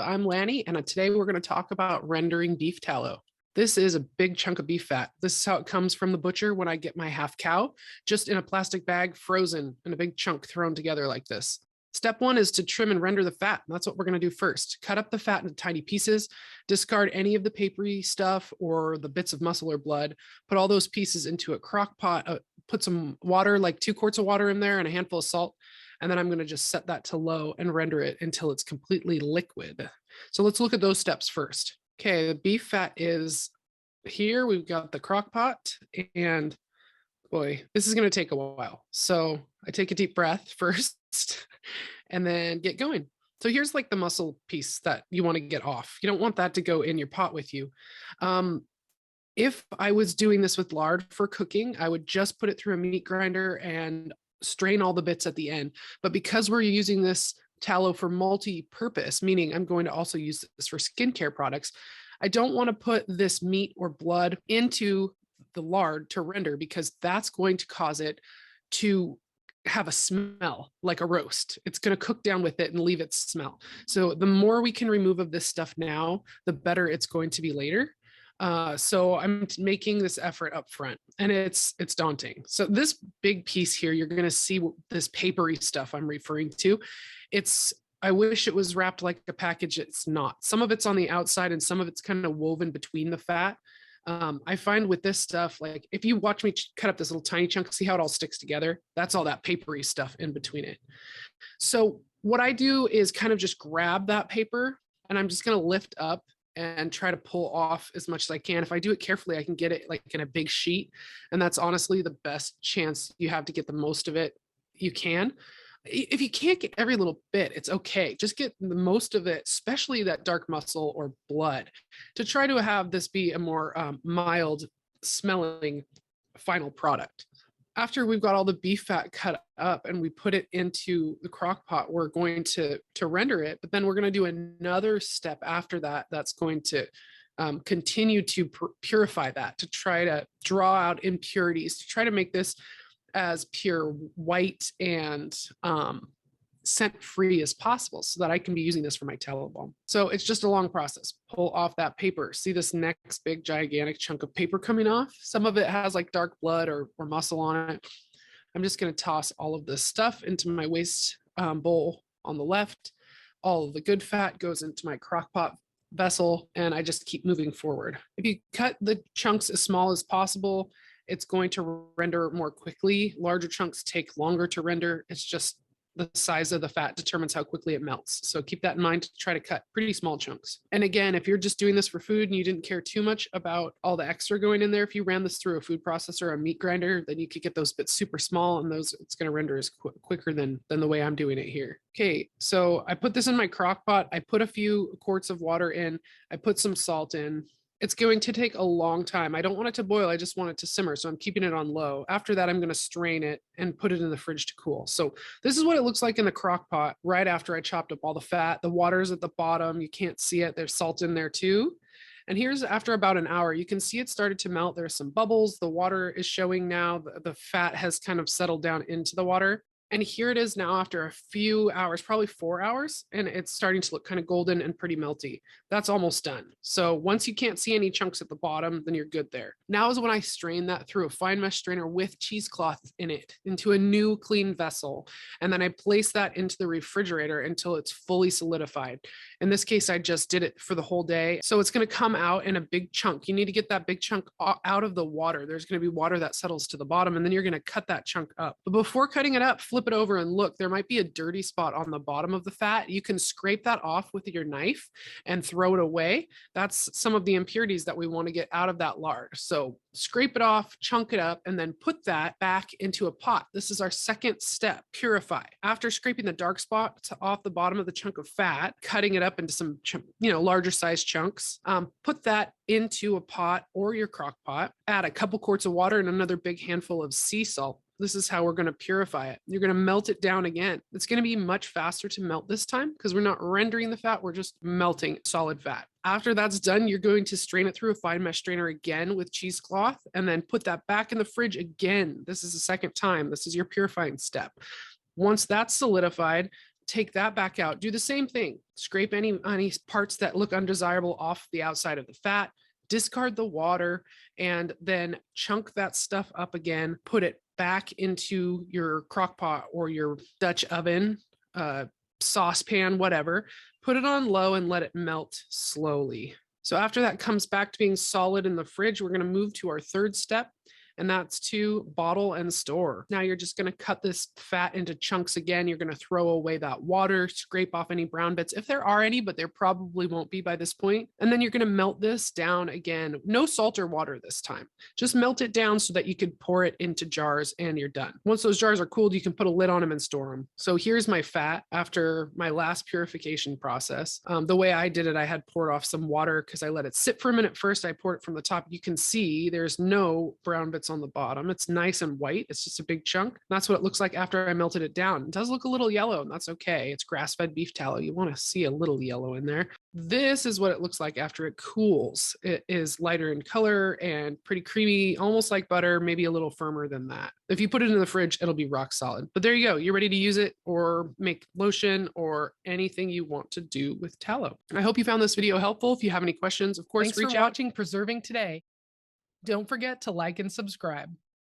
I'm Lanny, and today we're going to talk about rendering beef tallow. This is a big chunk of beef fat. This is how it comes from the butcher when I get my half cow, just in a plastic bag, frozen, and a big chunk thrown together like this. Step one is to trim and render the fat. That's what we're going to do first. Cut up the fat into tiny pieces, discard any of the papery stuff or the bits of muscle or blood, put all those pieces into a crock pot, put some water, like 2 quarts of water in there and a handful of salt. And then I'm going to just set that to low and render it until it's completely liquid. So let's look at those steps first. Okay, the beef fat is here. We've got the crock pot, and boy, this is going to take a while. So I take a deep breath first and then get going. So here's like the muscle piece that you want to get off. You don't want that to go in your pot with you. If I was doing this with lard for cooking, I would just put it through a meat grinder and strain all the bits at the end. But because we're using this tallow for multi-purpose, meaning I'm going to also use this for skincare products, I don't want to put this meat or blood into the lard to render, because that's going to cause it to have a smell like a roast. It's going to cook down with it and leave its smell. So the more we can remove of this stuff now, the better it's going to be later. So I'm making this effort up front, and it's daunting. So this big piece here, you're going to see this papery stuff I'm referring to. I wish it was wrapped like a package. It's not. Some of it's on the outside and some of it's kind of woven between the fat. I find with this stuff, like if you watch me cut up this little tiny chunk, see how it all sticks together? That's all that papery stuff in between it. So what I do is kind of just grab that paper, and I'm just going to lift up and try to pull off as much as I can. If I do it carefully, I can get it like in a big sheet. And that's honestly the best chance you have to get the most of it you can. If you can't get every little bit, it's okay. Just get the most of it, especially that dark muscle or blood, to try to have this be a more mild smelling final product. After we've got all the beef fat cut up and we put it into the crock pot, we're going to render it, but then we're going to do another step after that that's going to continue to purify that, to try to draw out impurities, to try to make this as pure white and scent free as possible, so that I can be using this for my tallow balm. So it's just a long process. Pull off that paper. See this next big gigantic chunk of paper coming off? Some of it has like dark blood or muscle on it. I'm just going to toss all of this stuff into my waste bowl on the left. All of the good fat goes into my crock pot vessel, and I just keep moving forward. If you cut the chunks as small as possible, it's going to render more quickly. Larger chunks take longer to render. It's just the size of the fat determines how quickly it melts. So keep that in mind to try to cut pretty small chunks. And again, if you're just doing this for food and you didn't care too much about all the extra going in there, if you ran this through a food processor or a meat grinder, then you could get those bits super small, and those it's going to render as quicker than the way I'm doing it here. Okay, so I put this in my crock pot. I put a few quarts of water in. I put some salt in. It's going to take a long time. I don't want it to boil. I just want it to simmer. So I'm keeping it on low. After that, I'm going to strain it and put it in the fridge to cool. So this is what it looks like in the crock pot right after I chopped up all the fat. The water's at the bottom. You can't see it. There's salt in there too. And here's after about an hour, you can see it started to melt. There's some bubbles. The water is showing now. The fat has kind of settled down into the water. And here it is now after a few hours, probably 4 hours, and it's starting to look kind of golden and pretty melty. That's almost done. So once you can't see any chunks at the bottom, then you're good there. Now is when I strain that through a fine mesh strainer with cheesecloth in it into a new clean vessel. And then I place that into the refrigerator until it's fully solidified. In this case, I just did it for the whole day. So it's going to come out in a big chunk. You need to get that big chunk out of the water. There's going to be water that settles to the bottom, and then you're going to cut that chunk up. But before cutting it up, flip it over and look. There might be a dirty spot on the bottom of the fat. You can scrape that off with your knife and throw it away. That's some of the impurities that we want to get out of that lard. So scrape it off, chunk it up, and then put that back into a pot. This is our second step, purify. After scraping the dark spots off the bottom of the chunk of fat, cutting it up into some larger size chunks, put that into a pot or your crock pot, add a couple quarts of water and another big handful of sea salt. This is how we're going to purify it. You're going to melt it down again. It's going to be much faster to melt this time because we're not rendering the fat. We're just melting solid fat. After that's done, you're going to strain it through a fine mesh strainer again with cheesecloth, and then put that back in the fridge again. This is the second time. This is your purifying step. Once that's solidified, take that back out. Do the same thing. Scrape any parts that look undesirable off the outside of the fat, discard the water, and then chunk that stuff up again, put it back into your crock pot or your Dutch oven, saucepan, whatever, put it on low and let it melt slowly. So after that comes back to being solid in the fridge, we're going to move to our third step, and that's to bottle and store. Now you're just going to cut this fat into chunks again. You're going to throw away that water, scrape off any brown bits if there are any, but there probably won't be by this point. And then you're going to melt this down again. No salt or water this time. Just melt it down so that you can pour it into jars and you're done. Once those jars are cooled, you can put a lid on them and store them. So here's my fat after my last purification process. The way I did it, I had poured off some water because I let it sit for a minute first. I poured it from the top. You can see there's no brown bits on the bottom. It's nice and white. It's just a big chunk. That's what it looks like after I melted it down. It does look a little yellow, and that's okay. It's grass-fed beef tallow. You want to see a little yellow in there. This is what it looks like after it cools. It is lighter in color and pretty creamy, almost like butter, maybe a little firmer than that. If you put it in the fridge, it'll be rock solid. But there you go. You're ready to use it or make lotion or anything you want to do with tallow. I hope you found this video helpful. If you have any questions, of course, reach out. Thanks for watching Preserving Today. Don't forget to like and subscribe.